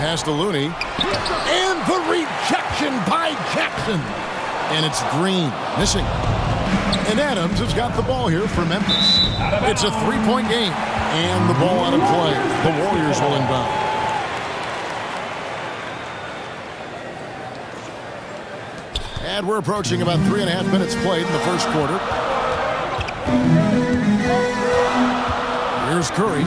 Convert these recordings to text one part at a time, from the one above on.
pass to Looney. And the rejection by Jackson. And it's Green missing. And Adams has got the ball here for Memphis. It's a three-point game. And the ball out of play. The Warriors will inbound. And we're approaching about 3.5 minutes played in the first quarter. Here's Curry.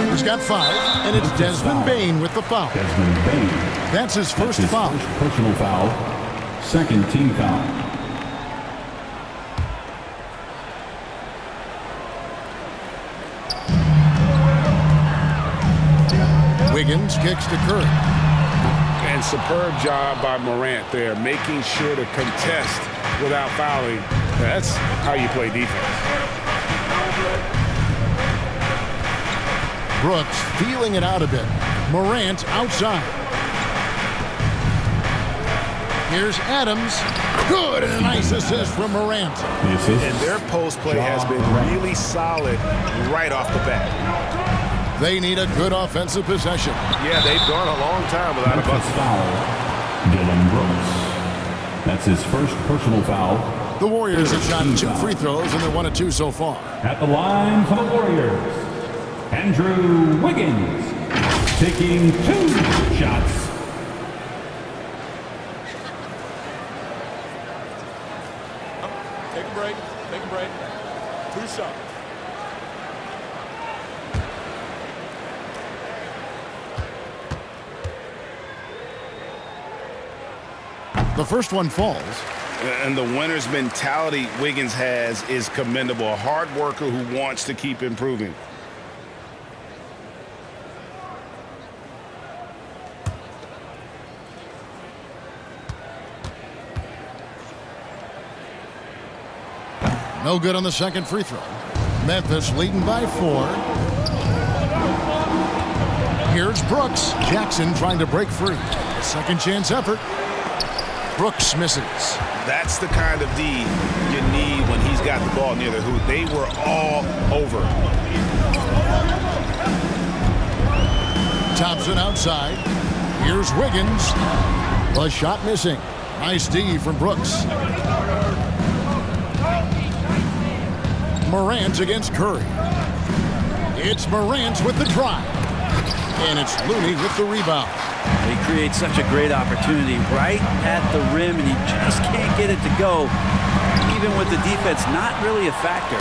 He's got 5, and it's Desmond Bane with the foul. Desmond Bane. That's his first foul. First personal foul. Second team foul. Wiggins kicks to Curry. And superb job by Morant there, making sure to contest without fouling. That's how you play defense. Brooks feeling it out a bit. Morant outside. Here's Adams. Good, and a nice assist from Morant. The assist. And their post play has been really solid right off the bat. They need a good offensive possession. Yeah, they've gone a long time without a Memphis bucket. foul. Dylan Brooks. That's his first personal foul. The Warriors have shot 2 free throws, and they're 1 of 2 so far. At the line for the Warriors, Andrew Wiggins, taking 2 shots. Take a break. Take a break. 2 shots. The first one falls. And the winner's mentality Wiggins has is commendable. A hard worker who wants to keep improving. No good on the second free throw. Memphis leading by 4. Here's Brooks. Jackson trying to break free. A second chance effort. Brooks misses. That's the kind of D you need when he's got the ball near the hoop. They were all over. Thompson outside. Here's Wiggins. A shot missing. Nice D from Brooks. Morant against Curry. It's Morant with the drive. And it's Looney with the rebound. He creates such a great opportunity right at the rim, and he just can't get it to go. Even with the defense not really a factor.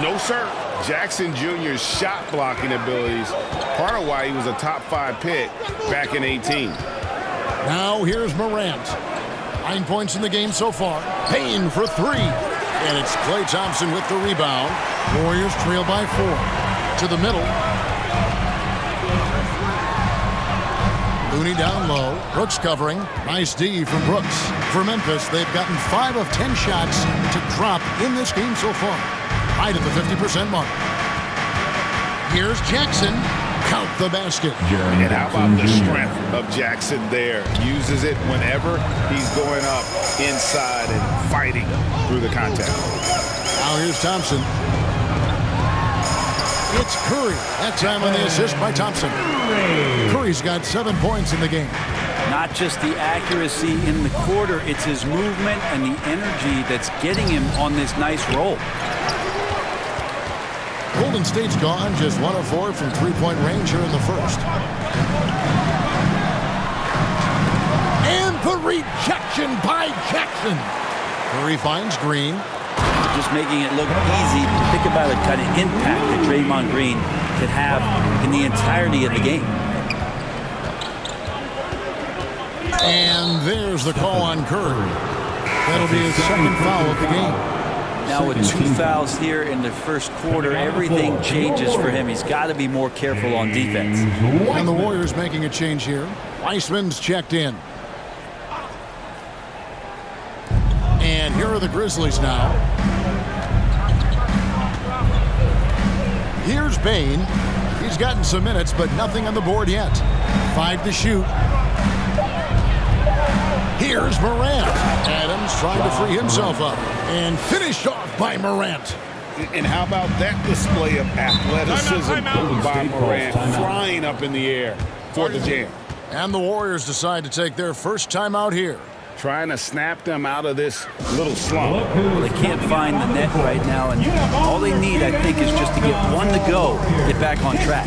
No, sir. Jackson Jr.'s shot blocking abilities, part of why he was a top 5 pick back in 18. Now here's Morant. 9 points in the game so far. Payne for 3. And it's Klay Thompson with the rebound. Warriors trail by 4. To the middle. Looney down low. Brooks covering. Nice D from Brooks. For Memphis, they've gotten 5 of 10 shots to drop in this game so far. Right at the 50% mark. Here's Jackson. Count the basket. And how about the strength of Jackson there? Uses it whenever he's going up inside and fighting through the contact. Now here's Thompson. It's Curry. That time on the assist by Thompson. Curry's got 7 points in the game. Not just the accuracy in the quarter, it's his movement and the energy that's getting him on this nice roll. Golden State's gone just 1 of 4 from 3-point range here in the first. And the rejection by Jackson. Curry finds Green. Just making it look easy. Think about the kind of impact that Draymond Green could have in the entirety of the game. And there's the call on Curry. That'll be his second foul of the game. Now with 2 fouls here in the first quarter, everything changes for him. He's got to be more careful on defense. And the Warriors making a change here. Weissman's checked in. And here are the Grizzlies now. Here's Bane. He's gotten some minutes, but nothing on the board yet. 5 to shoot. Here's Morant. Adams trying to free himself up. And finished off by Morant. And how about that display of athleticism by Morant, flying up in the air for the jam. And the Warriors decide to take their first time out here. Trying to snap them out of this little slump. Well, they can't find the net right now, and all they need, I think, is just to get one to go, get back on track.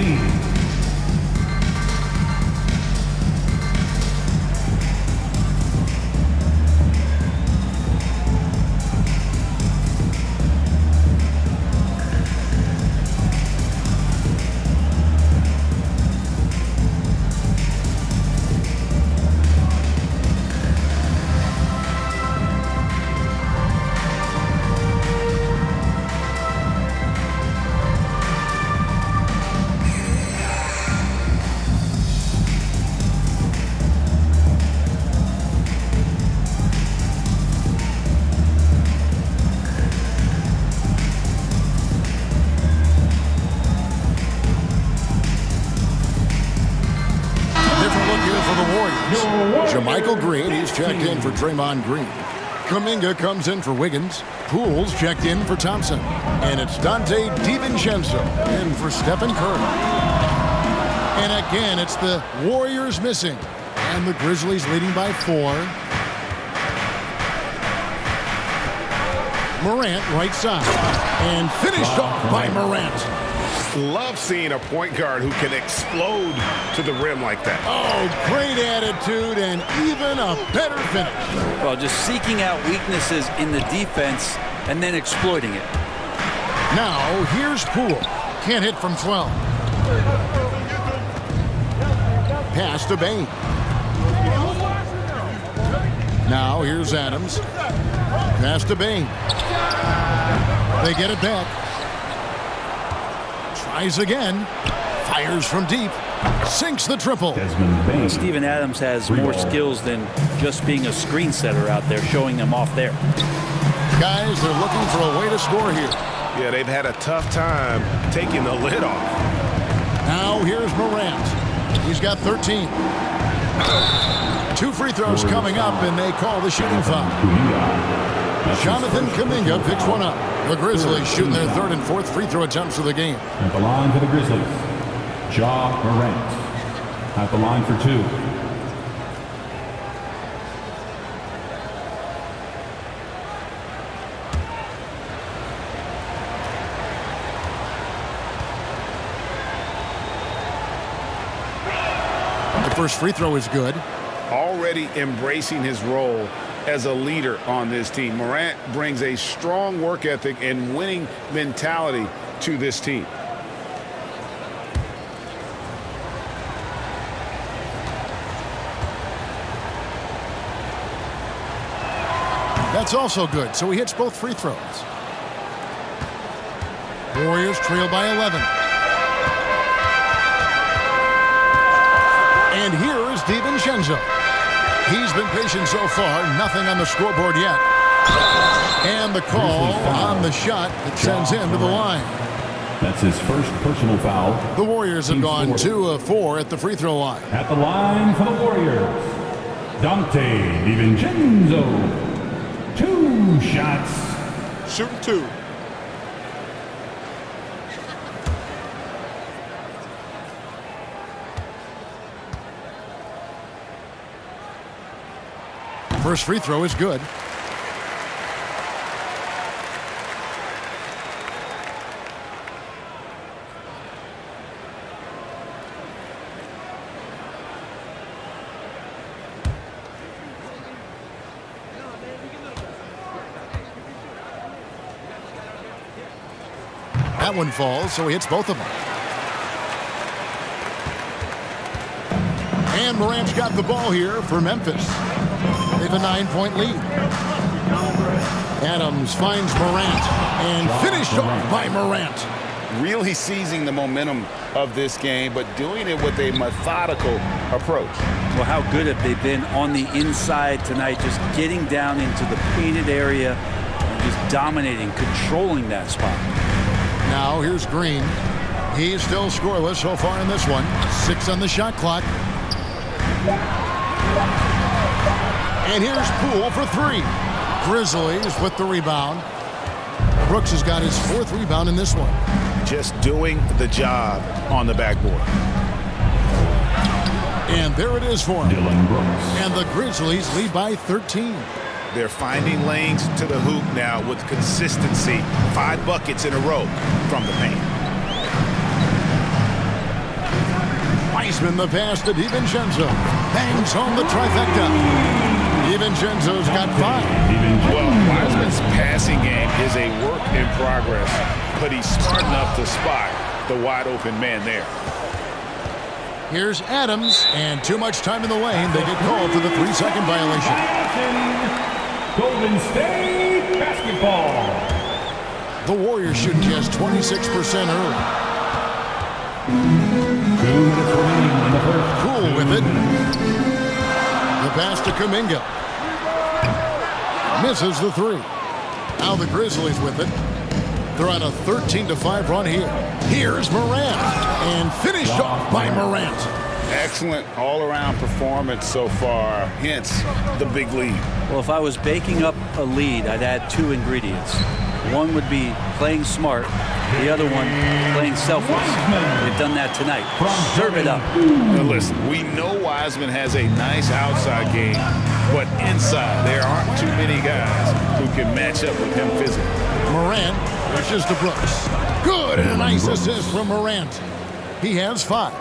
Michael Green, he's checked in for Draymond Green. Kuminga comes in for Wiggins. Poole's checked in for Thompson. And it's Dante DiVincenzo in for Stephen Curry. And again, it's the Warriors missing. And the Grizzlies leading by 4. Morant right side. And finished off by Morant. Love seeing a point guard who can explode to the rim like that. Oh, great attitude and even a better finish. Well, just seeking out weaknesses in the defense and then exploiting it. Now, here's Poole. Can't hit from 12. Pass to Bane. Now, here's Adams. Pass to Bane. They get it back. Tries again. Fires from deep. Sinks the triple. Steven Adams has more skills than just being a screen setter out there, showing them off there. Guys, they're looking for a way to score here. Yeah, they've had a tough time taking the lid off. Now here's Morant. He's got 13. 2 free throws coming up, and they call the shooting foul. Jonathan Kuminga picks one up. The Grizzlies shooting their 3rd and 4th free throw attempts of the game. At the line for the Grizzlies, Ja Morant. At the line for 2. The first free throw is good. Already embracing his role as a leader on this team. Morant brings a strong work ethic and winning mentality to this team. That's also good, so he hits both free throws. Warriors trail by 11. And here is DiVincenzo. He's been patient so far. Nothing on the scoreboard yet. And the call on the shot that sends him to the line. That's his first personal foul. The Warriors have gone 2 of 4 at the free throw line. At the line for the Warriors, Dante DiVincenzo. 2 shots. Shooting 2. First free throw is good. That one falls, so he hits both of them. And Morant's got the ball here for Memphis. They have a 9-point lead. Adams finds Morant and finished off by Morant. Really seizing the momentum of this game, but doing it with a methodical approach. Well, how good have they been on the inside tonight, just getting down into the painted area and just dominating, controlling that spot. Now here's Green. He's still scoreless so far in this one. 6 on the shot clock. And here's Poole for 3. Grizzlies with the rebound. Brooks has got his 4th rebound in this one. Just doing the job on the backboard. And there it is for him. Dylan Brooks. And the Grizzlies lead by 13. They're finding lanes to the hoop now with consistency. 5 buckets in a row from the paint. Wiseman the pass to DiVincenzo. Bangs home the trifecta. DiVincenzo's got 5. Well, Wiseman's passing game is a work in progress, but he's smart enough to spot the wide open man there. Here's Adams, and too much time in the lane. They get called for the 3-second violation. Golden State basketball. The Warriors shooting just 26% early. 2 minutes remaining in the first. Cool with it. The pass to Kuminga. Misses the 3. Now the Grizzlies with it. They're on a 13-5 run here. Here's Morant. And finished off by Morant. Excellent all-around performance so far, hence the big lead. Well, if I was baking up a lead, I'd add 2 ingredients. One would be playing smart. The other one, playing selfless. They've done that tonight. Serve it up. Now listen, we know Wiseman has a nice outside game, but inside there aren't too many guys who can match up with him physically. Morant pushes to Brooks. Good, and a nice assist from Morant. He has 5.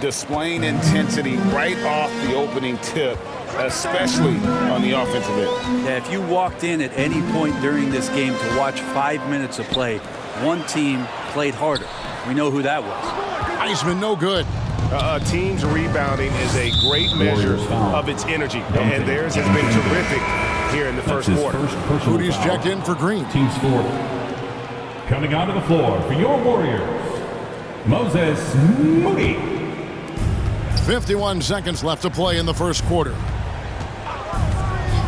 Displaying intensity right off the opening tip, especially on the offensive end. Yeah, if you walked in at any point during this game to watch 5 minutes of play, one team played harder. We know who that was. Wiseman no good. A team's rebounding is a great measure of its energy, and theirs has been terrific here in the first quarter. Moody's checked in for Green. Team's fourth. Coming onto the floor for your Warriors, Moses Moody. 51 seconds left to play in the first quarter.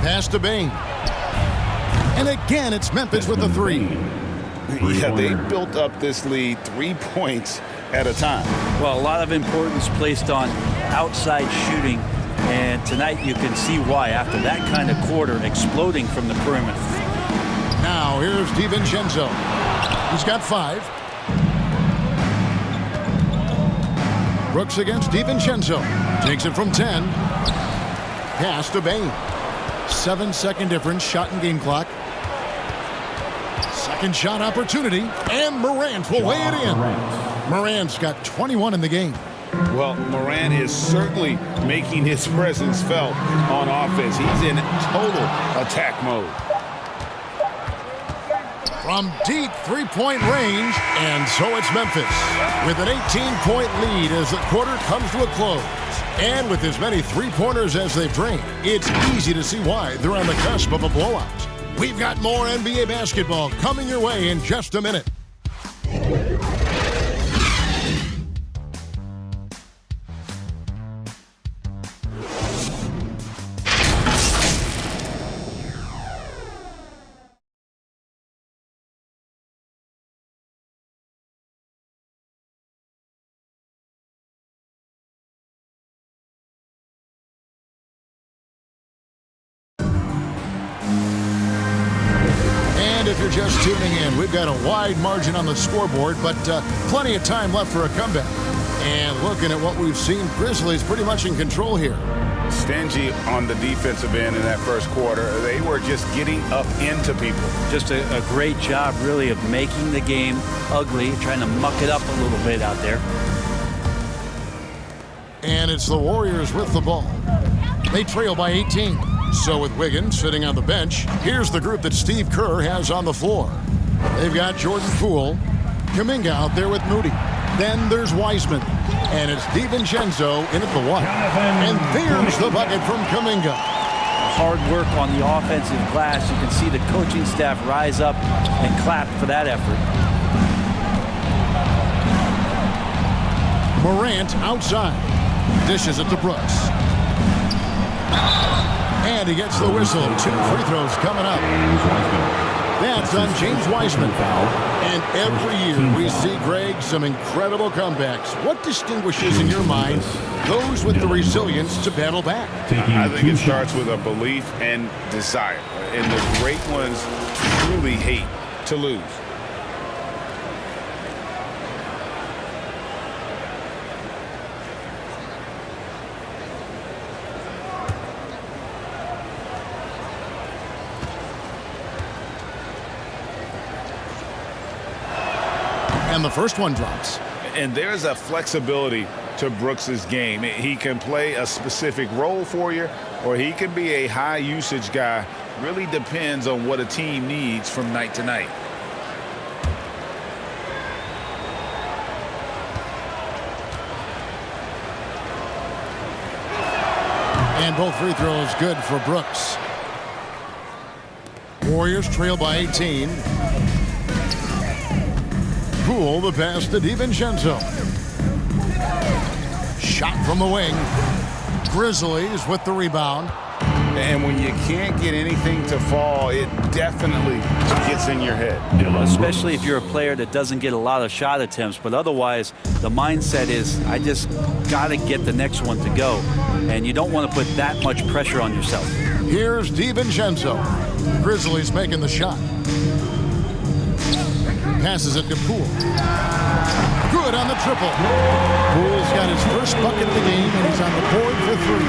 Pass to Bane. And again, it's Memphis with the 3. Yeah, they built up this lead 3 points at a time. Well, a lot of importance placed on outside shooting, and tonight you can see why after that kind of quarter exploding from the perimeter. Now here's DiVincenzo. He's got 5. Brooks against DiVincenzo. Takes it from 10. Pass to Bane. 7-second difference, shot and game clock. Second shot opportunity, and Morant will weigh it in. Morant's got 21 in the game. Well, Morant is certainly making his presence felt on offense. He's in total attack mode. From deep three-point range, and so it's Memphis with an 18-point lead as the quarter comes to a close. And with as many three-pointers as they've drained, it's easy to see why they're on the cusp of a blowout. We've got more NBA basketball coming your way in just a minute. If you're just tuning in, we've got a wide margin on the scoreboard, but plenty of time left for a comeback. And looking at what we've seen, Grizzlies pretty much in control here. Stingy on the defensive end in that first quarter. They were just getting up into people. Just a great job, really, of making the game ugly, trying to muck it up a little bit out there. And it's the Warriors with the ball. They trail by 18. So with Wiggins sitting on the bench, here's the group that Steve Kerr has on the floor. They've got Jordan Poole, Kuminga out there with Moody. Then there's Wiseman, and it's DiVincenzo in at the 1. And there's the bucket from Kuminga. Hard work on the offensive glass. You can see the coaching staff rise up and clap for that effort. Morant outside. Dishes it to Brooks. And he gets the whistle. 2 free throws coming up. That's on James Wiseman. And every year we see, Greg, some incredible comebacks. What distinguishes, in your mind, those with the resilience to battle back? I think it starts with a belief and desire. And the great ones truly hate to lose. And the first one drops. And there's a flexibility to Brooks's game. He can play a specific role for you, or he can be a high usage guy. Really depends on what a team needs from night to night. And both free throws good for Brooks. Warriors trail by 18. Poole the pass to DiVincenzo. Shot from the wing. Grizzlies with the rebound. And when you can't get anything to fall, it definitely gets in your head. Especially if you're a player that doesn't get a lot of shot attempts, but otherwise the mindset is I just got to get the next one to go, and you don't want to put that much pressure on yourself. Here's DiVincenzo. Grizzlies making the shot. Passes it to Poole. Good on the triple. Poole's got his first bucket of the game, and he's on the board for 3.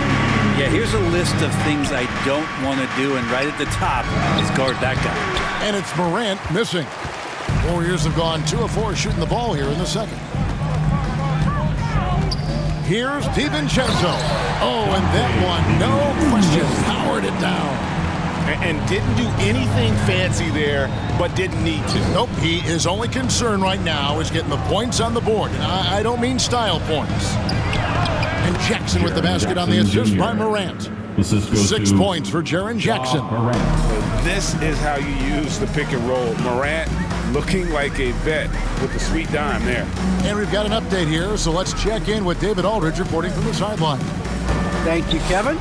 Yeah, here's a list of things I don't want to do, and right at the top is guard that guy. And it's Morant missing. Warriors have gone 2 of 4 shooting the ball here in the second. Here's DiVincenzo. Oh, and that one, no question, powered it down. And didn't do anything fancy there, but didn't need to. Nope, his only concern right now is getting the points on the board. And I don't mean style points. And Jackson with the basket on the assist by Morant. 6 points for Jaren Jackson. This is how you use the pick and roll. Morant looking like a vet with the sweet dime there. And we've got an update here, so let's check in with David Aldridge reporting from the sideline. Thank you, Kevin.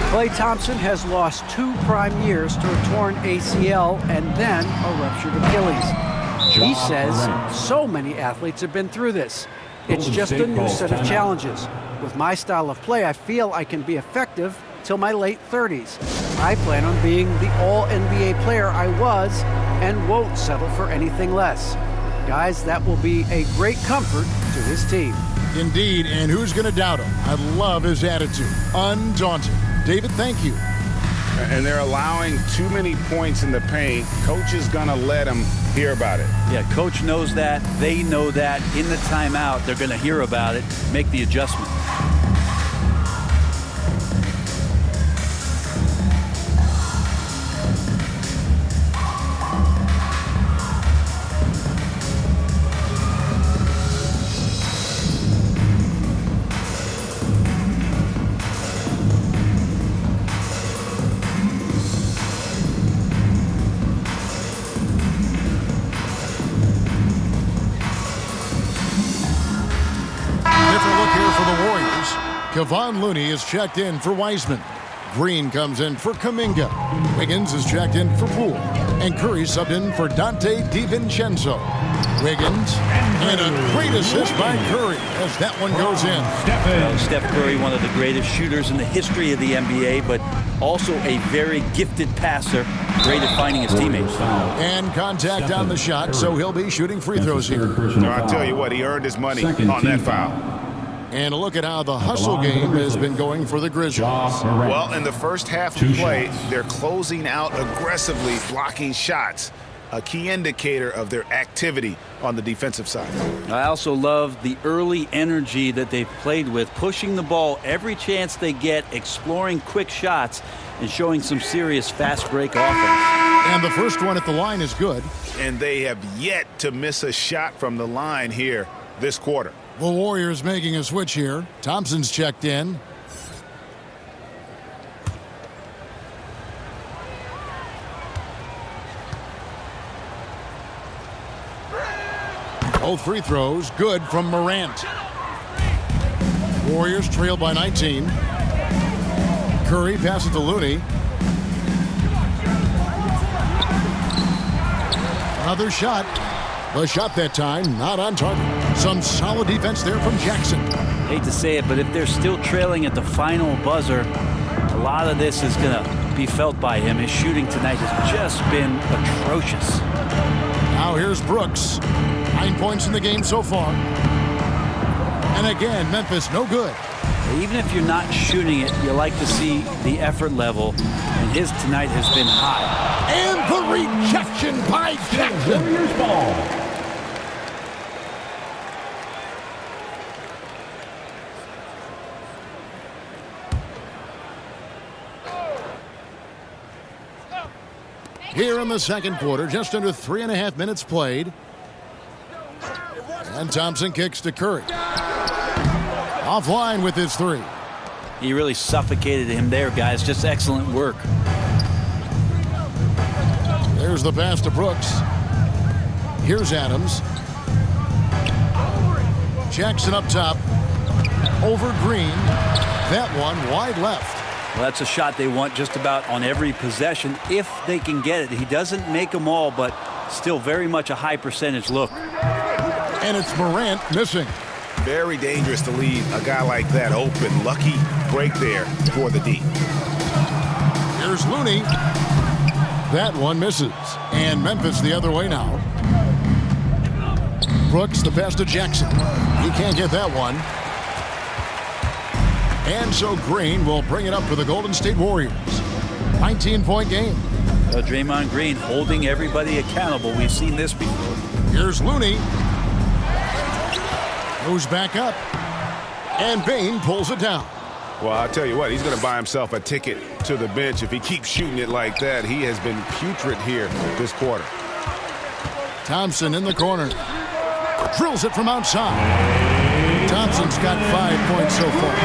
Klay Thompson has lost 2 prime years to a torn ACL and then a ruptured Achilles. He says so many athletes have been through this. It's just a new set of challenges. With my style of play, I feel I can be effective till my late 30s. I plan on being the all-NBA player I was and won't settle for anything less. Guys, that will be a great comfort to his team. Indeed, and who's going to doubt him? I love his attitude. Undaunted. David, thank you. And they're allowing too many points in the paint. Coach is going to let them hear about it. Yeah, coach knows that. They know that. In the timeout, they're going to hear about it, make the adjustment. Kevon Looney is checked in for Wiseman. Green comes in for Kuminga. Wiggins is checked in for Poole. And Curry subbed in for Dante DiVincenzo. Wiggins and a great assist by Curry as that one goes in. Steph Curry, one of the greatest shooters in the history of the NBA, but also a very gifted passer, great at finding his teammates. And contact on the shot, so he'll be shooting free throws here. No, I'll tell you what, he earned his money on that foul. And a look at how the hustle game has been going for the Grizzlies. Well, in the first half of play, they're closing out aggressively, blocking shots. A key indicator of their activity on the defensive side. I also love the early energy that they've played with, pushing the ball every chance they get, exploring quick shots, and showing some serious fast break offense. And the first one at the line is good. And they have yet to miss a shot from the line here this quarter. The Warriors making a switch here. Thompson's checked in. Both free throws good from Morant. Warriors trail by 19. Curry passes to Looney. Another shot. The shot that time not on target. Some solid defense there from Jackson. Hate to say it, but if they're still trailing at the final buzzer, a lot of this is going to be felt by him. His shooting tonight has just been atrocious. Now here's Brooks. 9 points in the game so far. And again, Memphis no good. Even if you're not shooting it, you like to see the effort level, and his tonight has been high. And the rejection by Jackson. here in the second quarter. Just under 3.5 minutes played. And Thompson kicks to Curry. Offline with his three. He really suffocated him there, guys. Just excellent work. There's the pass to Brooks. Here's Adams. Jackson up top. Over Green. That one wide left. Well, that's a shot they want just about on every possession if they can get it. He doesn't make them all, but still very much a high percentage look. And it's Morant missing. Very dangerous to leave a guy like that open. Lucky break there for the D. Here's Looney. That one misses. And Memphis the other way now. Brooks, the pass to Jackson. He can't get that one. And so Green will bring it up for the Golden State Warriors. 19-point game. Draymond Green holding everybody accountable. We've seen this before. Here's Looney. Goes back up. And Bane pulls it down. Well, I'll tell you what, he's going to buy himself a ticket to the bench if he keeps shooting it like that. He has been putrid here this quarter. Thompson in the corner. Drills it from outside. Thompson's got 5 points so far.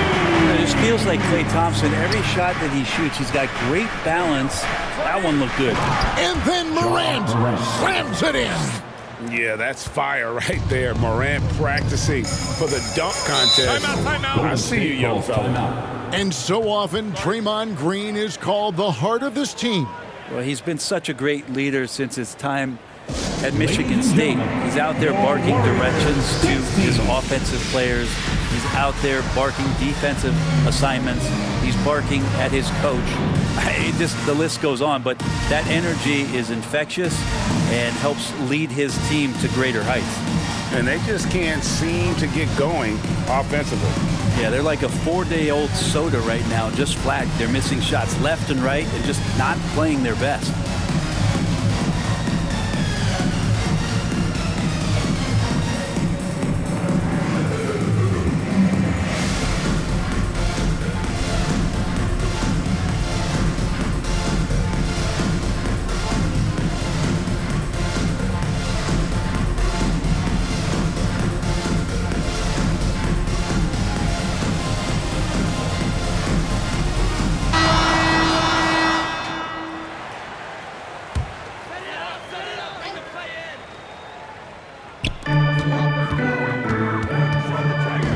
It just feels like Klay Thompson, every shot that he shoots, he's got great balance. That one looked good. And then Morant slams it in. Yeah, that's fire right there. Morant practicing for the dunk contest. Timeout. I see you, young fella. And so often, Draymond Green is called the heart of this team. Well, he's been such a great leader since his time at Michigan State. He's out there barking directions to his offensive players. He's out there barking defensive assignments. He's barking at his coach. The list goes on, but that energy is infectious and helps lead his team to greater heights. And they just can't seem to get going offensively. Yeah, they're like a 4-day-old soda right now, just flat. They're missing shots left and right and just not playing their best.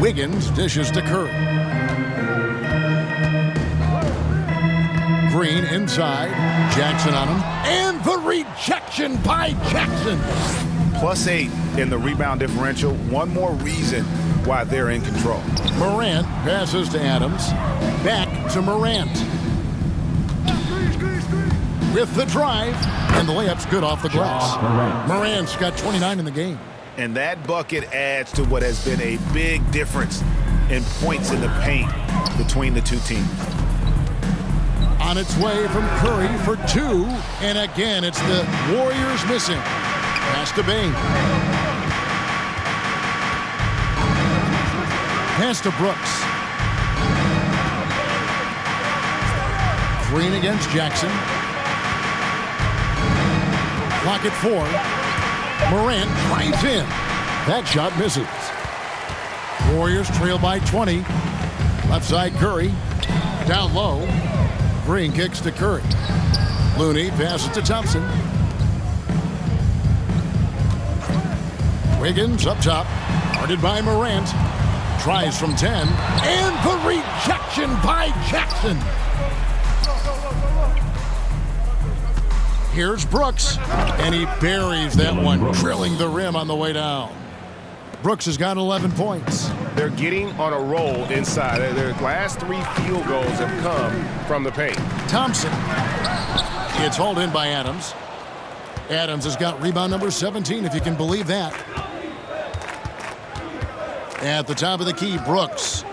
Wiggins dishes to Curry. Green inside. Jackson on him. And the rejection by Jackson. +8 in the rebound differential. One more reason why they're in control. Morant passes to Adams. Back to Morant. With the drive. And the layup's good off the glass. Morant's got 29 in the game. And that bucket adds to what has been a big difference in points in the paint between the two teams. On its way from Curry for 2. And again, it's the Warriors missing. Pass to Bane. Pass to Brooks. Green against Jackson. Clock at 4. Morant drives in. That shot misses. Warriors trail by 20. Left side Curry. Down low. Green kicks to Curry. Looney passes to Thompson. Wiggins up top. Guarded by Morant. Tries from 10. And the rejection by Jackson. Here's Brooks. And he buries that one, drilling the rim on the way down. Brooks has got 11 points. They're getting on a roll inside. Their last 3 field goals have come from the paint. Thompson. It's hauled in by Adams. Adams has got rebound number 17, if you can believe that. At the top of the key, Brooks.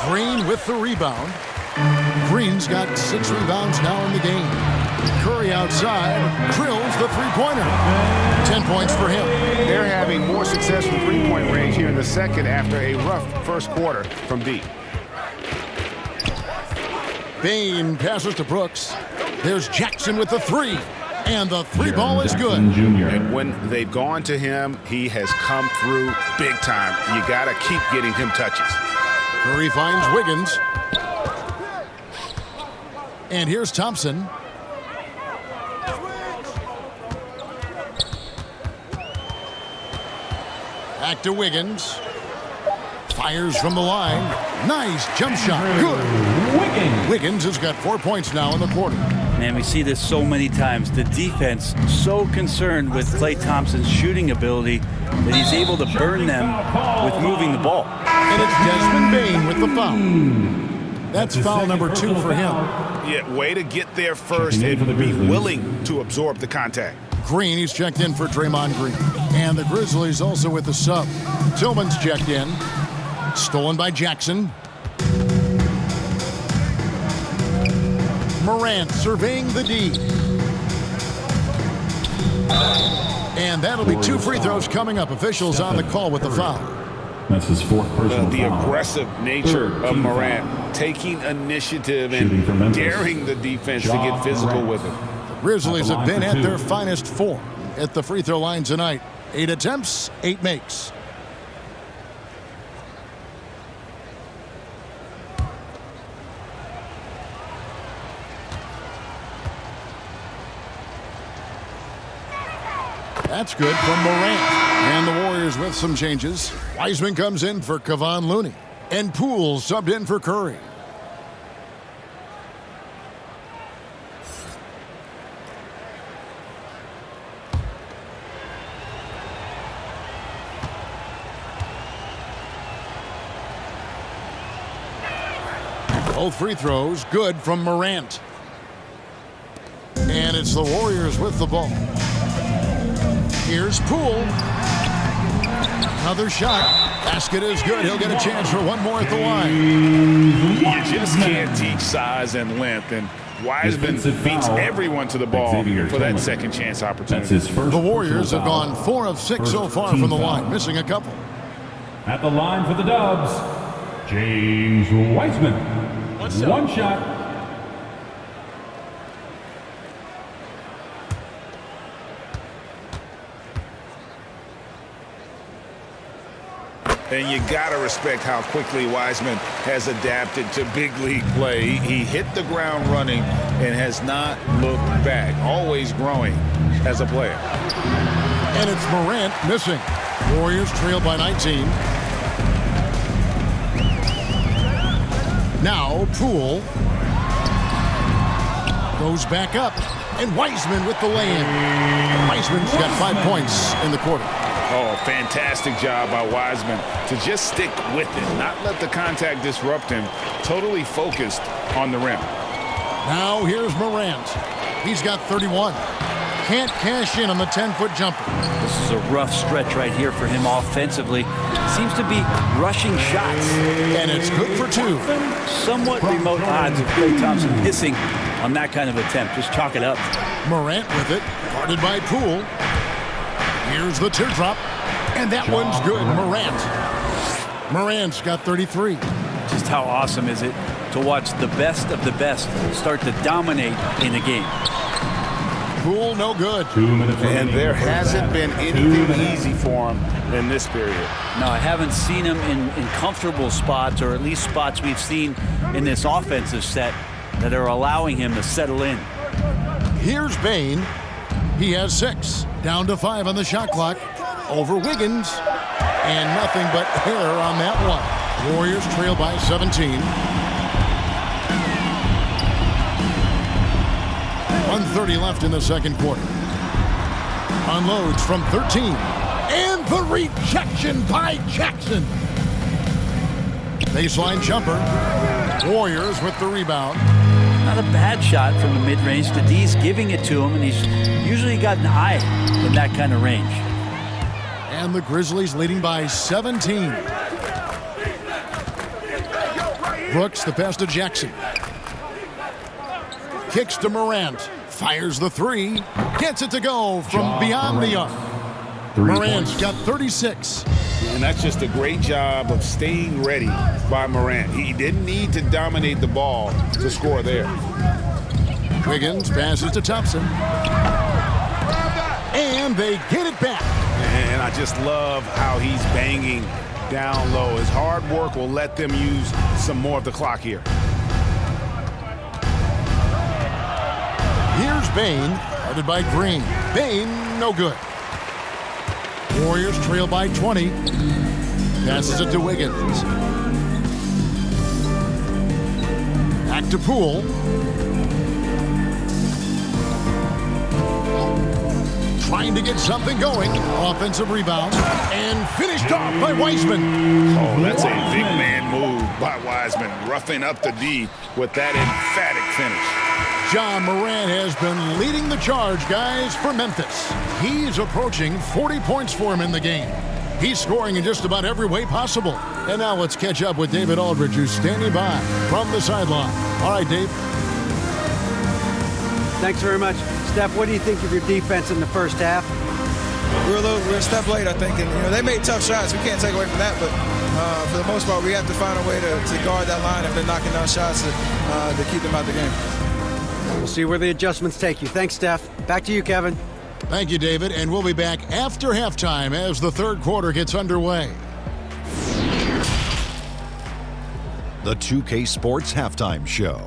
Green with the rebound. Green's got 6 rebounds now in the game. Curry outside, drills the three-pointer. 10 points for him. They're having more success from three-point range here in the second after a rough first quarter from deep. Bane passes to Brooks. There's Jackson with the three. And the three ball is good. And when they've gone to him, he has come through big time. You got to keep getting him touches. Curry finds Wiggins. And here's Thompson. Back to Wiggins. Fires from the line. Nice jump shot. Good. Wiggins has got 4 points now in the quarter. Man, we see this so many times. The defense so concerned with Klay Thompson's shooting ability that he's able to burn them with moving the ball. And it's Desmond Bane with the foul. That's foul number 2 for him. Yeah, way to get there first and be willing to absorb the contact. Green, he's checked in for Draymond Green. And the Grizzlies also with the sub. Tillman's checked in. Stolen by Jackson. Morant surveying the D. And that'll be 2 free throws coming up. Officials on the call with the foul. That's his 4th personal The foul. aggressive nature of Morant, taking initiative and daring the defense to get physical with him. Grizzlies have been at their finest form at the free throw line tonight. 8 attempts, 8 makes. That's good from Morant. And the Warriors with some changes. Wiseman comes in for Kevon Looney. And Poole subbed in for Curry. Both free throws good from Morant. And it's the Warriors with the ball. Here's Poole. Another shot. Basket is good. He'll get a chance for one more at the line. You just can't teach size and length, and Wiseman beats everyone to the ball for that second chance opportunity. The Warriors have gone 4 of 6 so far from the line, missing a couple. At the line for the Dubs, James Wiseman. One shot. And you got to respect how quickly Wiseman has adapted to big league play. He hit the ground running and has not looked back, always growing as a player. And it's Morant missing. Warriors trail by 19. Now Poole goes back up. And Wiseman with the lay-in. Wiseman's got 5 points in the quarter. Oh, fantastic job by Wiseman to just stick with it, not let the contact disrupt him, totally focused on the rim. Now here's Morant. He's got 31. Can't cash in on the 10-foot jumper. This is a rough stretch right here for him offensively. Seems to be rushing shots. And it's good for 2. Somewhat remote odds of Klay Thompson missing on that kind of attempt. Just chalk it up. Morant with it, guarded by Poole. Here's the teardrop, and that one's good. Morant's got 33. Just how awesome is it to watch the best of the best start to dominate in a game. Poole, no good. 2 minutes And there hasn't been anything easy for him in this period. No, I haven't seen him in comfortable spots, or at least spots we've seen in this offensive set that are allowing him to settle in. Here's Bane. He has 6. Down to 5 on the shot clock. Over Wiggins. And nothing but air on that one. Warriors trail by 17. 1:30 left in the second quarter. Unloads from 13. And the rejection by Jackson. Baseline jumper. Warriors with the rebound. Not a bad shot from the mid-range. The D's giving it to him, and he's usually got an eye in that kind of range. And the Grizzlies leading by 17. Brooks, the pass to Jackson. Kicks to Morant. Fires the three. Gets it to go from Ja beyond the Morant. arc. 3 Morant's points. got 36. And that's just a great job of staying ready by Morant. He didn't need to dominate the ball to score there. Wiggins passes to Thompson. And they get it back. And I just love how he's banging down low. His hard work will let them use some more of the clock here. Here's Bain, guarded by Green. Bain, no good. Warriors trail by 20. Passes it to Wiggins. Back to Poole. Trying to get something going. Offensive rebound. And finished off by Wiseman. Oh, that's a big man move by Wiseman. Roughing up the D with that emphatic finish. Ja Morant has been leading the charge, guys, for Memphis. He's approaching 40 points for him in the game. He's scoring in just about every way possible. And now let's catch up with David Aldridge, who's standing by from the sideline. All right, Dave. Thanks very much. Steph, what do you think of your defense in the first half? We're a step late, I think. And, they made tough shots. We can't take away from that. But for the most part, we have to find a way to guard that line if they're knocking down shots to keep them out the game. We'll see where the adjustments take you. Thanks, Steph. Back to you, Kevin. Thank you, David. And we'll be back after halftime as the third quarter gets underway. The 2K Sports Halftime Show.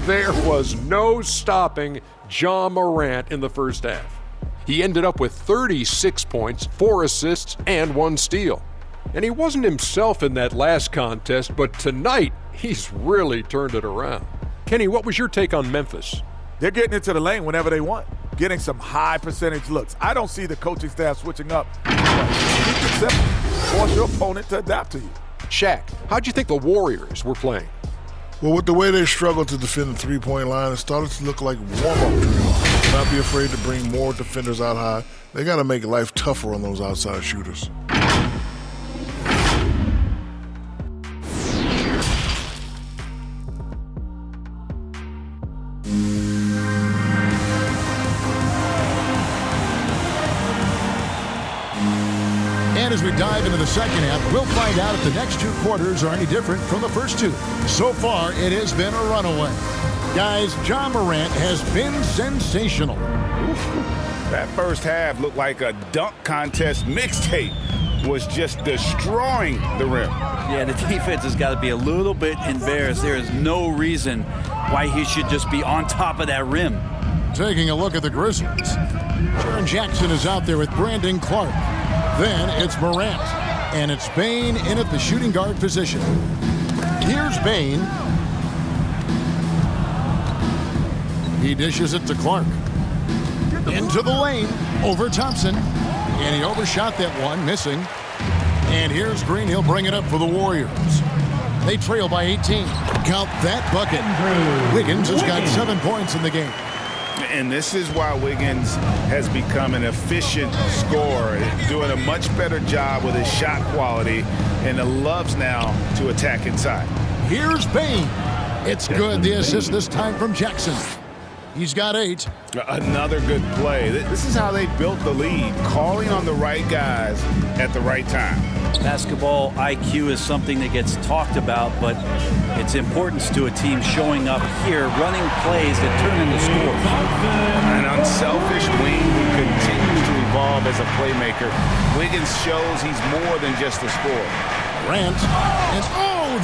There was no stopping Ja Morant in the first half. He ended up with 36 points, 4 assists, and 1 steal. And he wasn't himself in that last contest, but tonight, he's really turned it around. Kenny, what was your take on Memphis? They're getting into the lane whenever they want, getting some high percentage looks. I don't see the coaching staff switching up. Keep it simple. Force your opponent to adapt to you. Shaq, how'd you think the Warriors were playing? Well, with the way they struggled to defend the three-point line, it started to look like warm-up drills. Do not be afraid to bring more defenders out high. They got to make life tougher on those outside shooters. And as we dive into the second half, we'll find out if the next 2 quarters are any different from the first 2. So far, it has been a runaway. Guys, Ja Morant has been sensational. That first half looked like a dunk contest mixtape. Was just destroying the rim. Yeah, the defense has got to be a little bit embarrassed. There is no reason why he should just be on top of that rim. Taking a look at the Grizzlies. Jaren Jackson is out there with Brandon Clark. Then it's Morant. And it's Bain in at the shooting guard position. Here's Bain. He dishes it to Clark. Into the lane. Over Thompson. And he overshot that one, missing. And here's Green. He'll bring it up for the Warriors. They trail by 18. Count that bucket. Wiggins has got 7 points in the game. And this is why Wiggins has become an efficient scorer, doing a much better job with his shot quality, and loves now to attack inside. Here's Bain. It's good. The assist this time from Jackson. He's got 8. Another good play. This is how they built the lead, calling on the right guys at the right time. Basketball IQ is something that gets talked about, but its importance to a team showing up here, running plays that turn into scores. An unselfish wing who continues to evolve as a playmaker. Wiggins shows he's more than just a scorer. Grant, and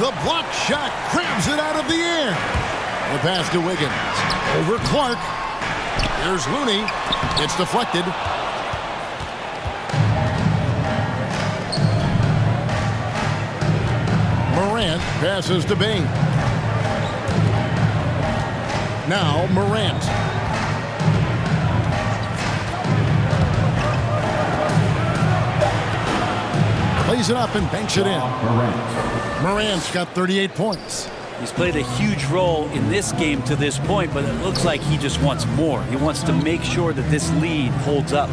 the block shot grabs it out of the air. The pass to Wiggins. Over Clark. Here's Looney. It's deflected. Morant passes to Bain. Now Morant. Plays it up and banks it in. Morant's got 38 points. He's played a huge role in this game to this point, but it looks like he just wants more. He wants to make sure that this lead holds up.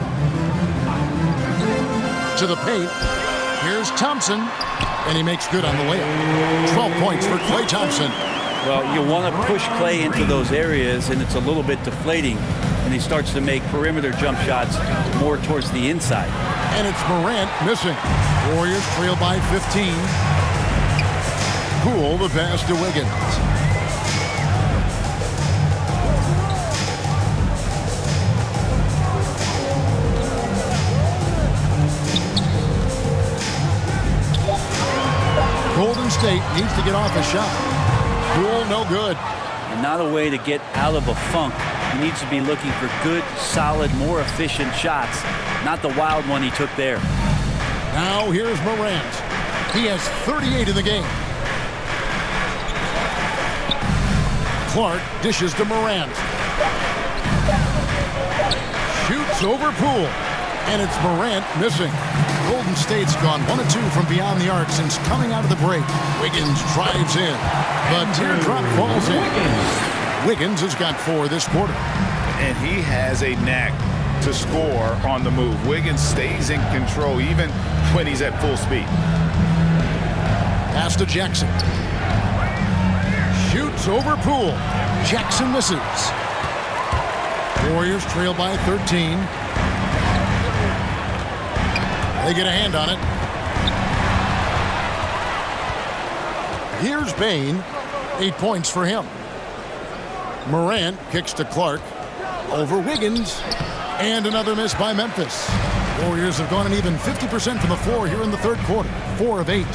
To the paint. Here's Thompson, and he makes good on the layup. 12 points for Klay Thompson. Well, you want to push Klay into those areas, and it's a little bit deflating, and he starts to make perimeter jump shots more towards the inside. And it's Morant missing. Warriors trail by 15. Poole the pass to Wiggins. Golden State needs to get off a shot. Poole, no good. And not a way to get out of a funk. He needs to be looking for good, solid, more efficient shots, not the wild one he took there. Now here's Morant. He has 38 in the game. Clark dishes to Morant. Shoots over Poole. And it's Morant missing. Golden State's gone 1 of 2 from beyond the arc since coming out of the break. Wiggins drives in. The teardrop falls in. Wiggins has got 4 this quarter. And he has a knack to score on the move. Wiggins stays in control even when he's at full speed. Pass to Jackson. Shoots over Poole. Jackson misses. Warriors trail by 13. They get a hand on it. Here's Bane. 8 points for him. Morant kicks to Clark. Over Wiggins. And another miss by Memphis. Warriors have gone an even 50% from the floor here in the third quarter. 4 of 8.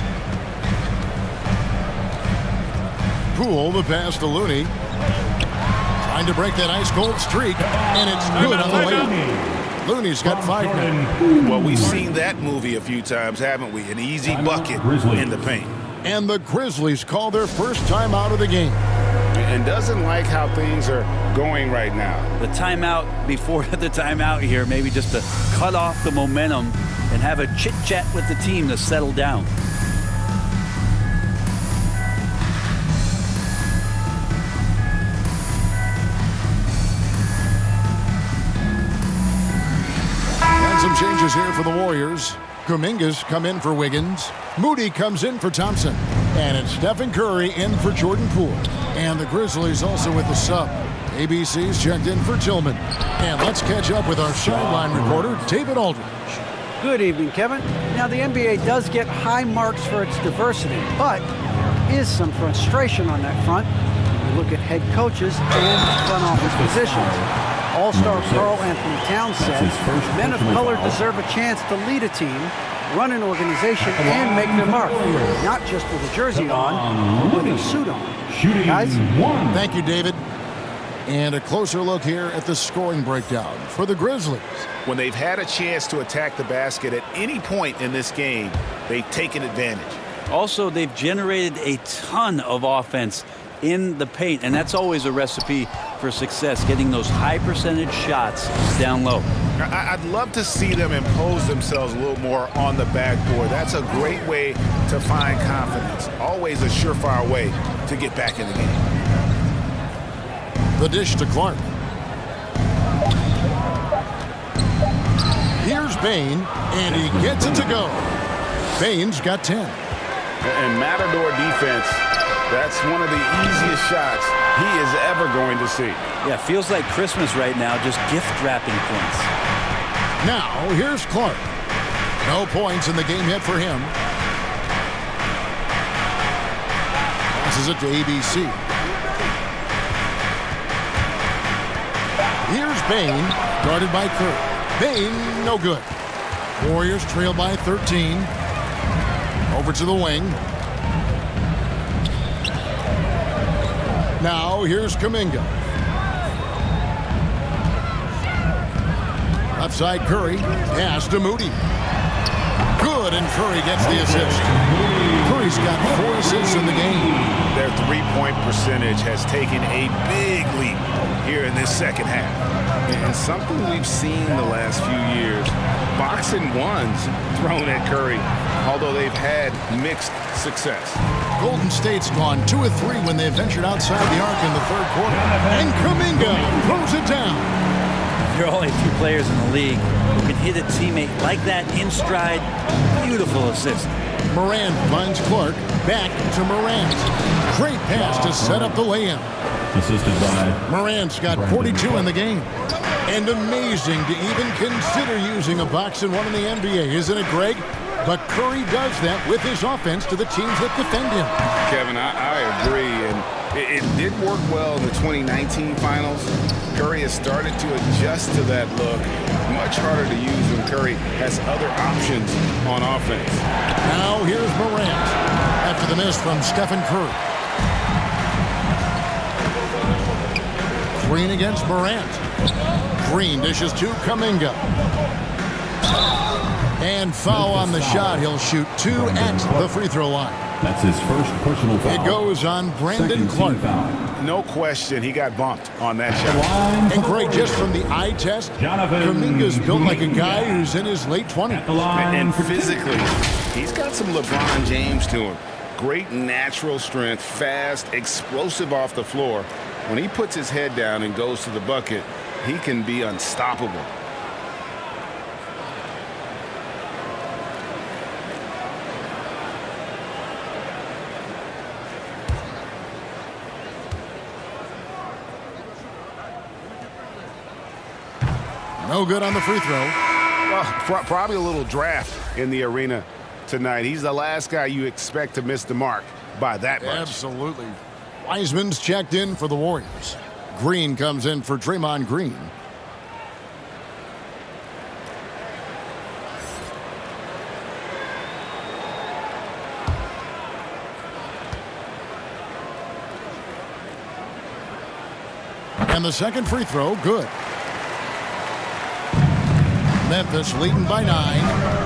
Poole the pass to Looney. Trying to break that ice-cold streak. And it's good on the layup. Looney's got 5 now. Well, we've seen that movie a few times, haven't we? An easy bucket in the paint. And the Grizzlies call their first time out of the game. And doesn't like how things are going right now. The timeout before the timeout here, maybe just to cut off the momentum and have a chit-chat with the team to settle down. Some changes here for the Warriors. Kuminga's come in for Wiggins. Moody comes in for Thompson. And it's Stephen Curry in for Jordan Poole. And the Grizzlies also with the sub. ABC's checked in for Tillman. And let's catch up with our sideline reporter, David Aldridge. Good evening, Kevin. Now, the NBA does get high marks for its diversity, but there is some frustration on that front. We look at head coaches and front office positions. All-Star Karl Anthony Towns says men of color deserve a chance to lead a team, run an organization, and make their mark. Not just with a jersey on, but with a suit on. Guys? Thank you, David. And a closer look here at the scoring breakdown for the Grizzlies. When they've had a chance to attack the basket at any point in this game, they've taken advantage. Also, they've generated a ton of offense in the paint, and that's always a recipe for success, getting those high percentage shots down low. I'd love to see them impose themselves a little more on the backboard. That's a great way to find confidence. Always a surefire way to get back in the game. The dish to Clark. Here's Bane, and he gets it to go. Bane's got 10. And Matador defense, that's one of the easiest shots he is ever going to see. Yeah, feels like Christmas right now, just gift wrapping points. Now, here's Clark. No points in the game yet for him. Passes it to ABC. Here's Bane, guarded by Curry. Bane, no good. Warriors trail by 13. Over to the wing. Now, here's Kuminga. Left side Curry. Pass to Moody. Good, and Curry gets the assist. Curry's got 4 assists in the game. Their three-point percentage has taken a big leap here in this second half. And something we've seen the last few years, boxing ones thrown at Curry, although they've had mixed success. Golden State's gone 2 of 3 when they ventured outside the arc in the third quarter. And Kuminga throws it down. There are only a few players in the league who can hit a teammate like that in stride. Beautiful assist. Morant finds Clark. Back to Morant. Great pass to set up the layup. Assisted by Morant's got 42 in the game. And amazing to even consider using a box and one in the NBA, isn't it, Greg? But Curry does that with his offense to the teams that defend him. Kevin, I agree, and it did work well in the 2019 finals. Curry has started to adjust to that look. Much harder to use when Curry has other options on offense. Now here's Morant after the miss from Stephen Curry. Green against Morant. Green dishes to Kuminga. And foul on the shot. He'll shoot 2 at the free throw line. That's his first personal foul. It goes on Brandon Clark. No question, he got bumped on that shot. And Greg, just from the eye test, Kuminga's built like a guy who's in his late 20s. And physically, he's got some LeBron James to him. Great natural strength, fast, explosive off the floor. When he puts his head down and goes to the bucket, he can be unstoppable. No good on the free throw. Well, probably a little draft in the arena tonight. He's the last guy you expect to miss the mark by that much. Absolutely. Wiseman's checked in for the Warriors. Green comes in for Draymond Green. And the second free throw, good. Memphis leading by 9.